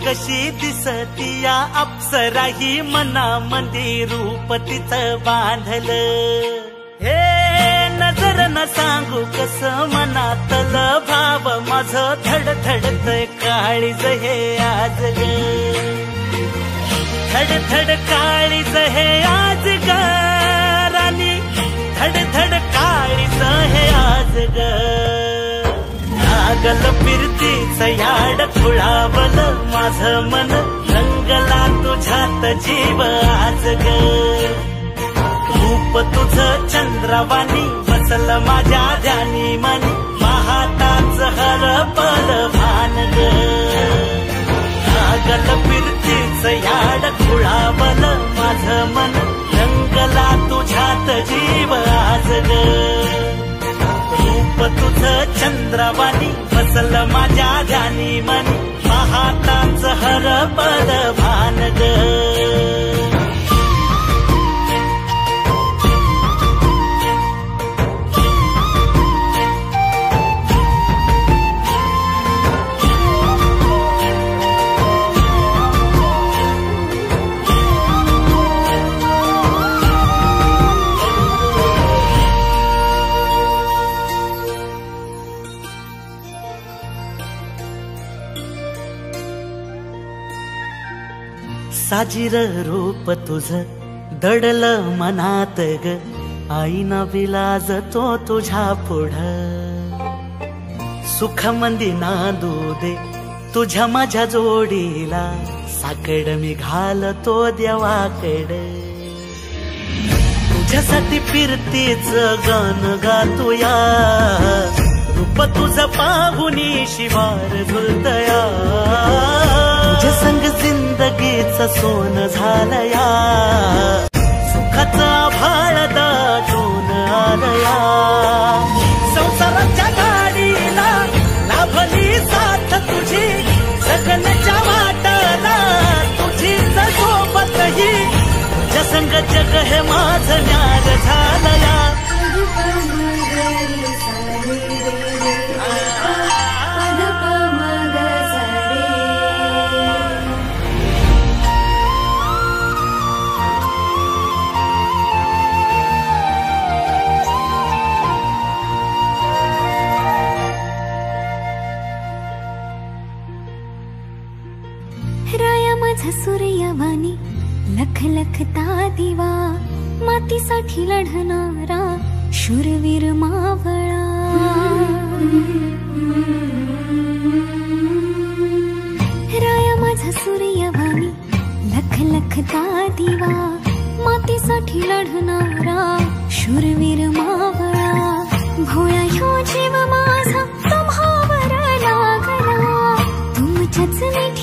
कशी दिसती या अप्सरा ही मनामध्ये रूप तिचं बांधलं. हे नजर न सांगू कस मनातल भाव माझं धडधडतय काळीज हे आज ग. धडधड काळीज हे आज ग राणी, धडधड काळीज हे आज ग. लागल फिरतीच याड खुळावल माझं मन, रंगला तुझ्यात जीव आज ग. रूप तुझं चंद्रवाणी बसल माझ्या ध्यानी मनी, पाहताच हरपल भान ग. लागल फिरतीच याड खुळावल माझं मन, रंगला तुझ्यात जीव आज ग. रूप तुझं चंद्रवाणी बसल माझ्या ध्यानी मनी, पाहताच हरपल भान ग. साजीर रूप तुझं दडल मनात ग, आईना विलाज तो तुझ्या पुढं. सुख मंदी नांदू दे तुझ्या माझ्या जोडीला, साकड मी घालतो देवाकड. तुझ्यासाठी फिरतीच गान गातोया, रूप तुझं पाहुनी शिवार झुलतया. तुझ्या संग जिंदगीच सोन झालया, सुखाचा भाळ दाटून आलया. संसाराच्या गाडीला लाभली साथ तुझी, जगण्याच्या वाटाला तुझीच सोबत ही. तुझ्या संग जग हे माझं न्यार झालया. राया माझा सूर्यवाणी लख लखता दिवा, मातीसाठी लढणारा शूरवीर मावळा. राया माझा सूर्यवाणी लख लखता दिवा, मातीसाठी लढणारा शूरवीर मावळा. भोळा ह्यो जीव माझा तुम्हावर लागला, तुमच्याच मिठी